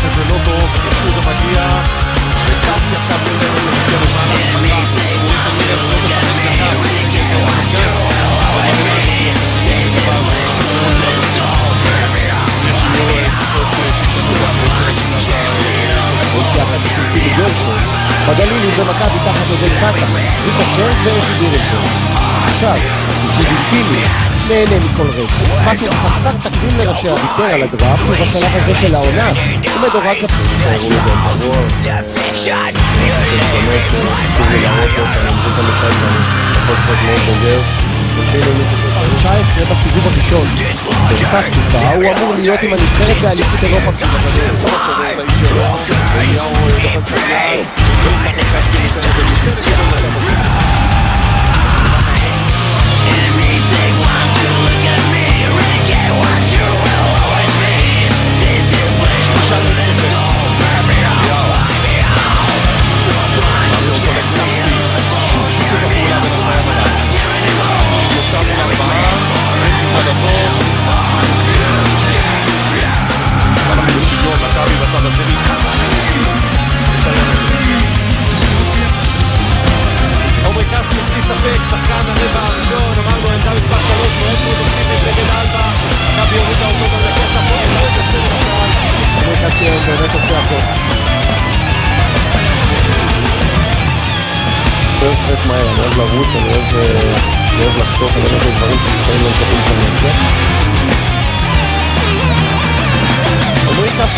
את זה לא טוב, יצור גם מגיע, וקאסי עכשיו עולה ומגיע למעלה המחלק, הוא שמים לב, לא משחק קטן, בגליל ובמכבי תחת עודד פתח, צביקה שרף ואפי דירקטור. עכשיו, חישוב אינטימי, נהנה מכל רגע. פתח חסר תקדים לראשי הביטר על הדראפט, ובשלב הזה של העונה, הוא מדורג כפול. הוא גם ברור, באמת חשוב לי להראות לו, אני מבין את המחייב ואני יכול להיות מאוד בוגר. 19 בסיבוב הראשון. בטקטיקה הוא אמור להיות עם הנבחרת באליפות אירופה. שחקן הרבע הראשון, אמרנו עמדה מספר 3, מאוד מאוד אופטימית נגד אלבה, מכבי הורידה אותו גם לקטע פה, לא יתשאר בכלל. אני חשבתי היום באמת עושה הכל. אני אוהב שחק מהר, אני אוהב לרוץ, אני אוהב לחתוך, אני אוהב דברים שחקנים לא מקבלים את המנצח. אני לא נכנס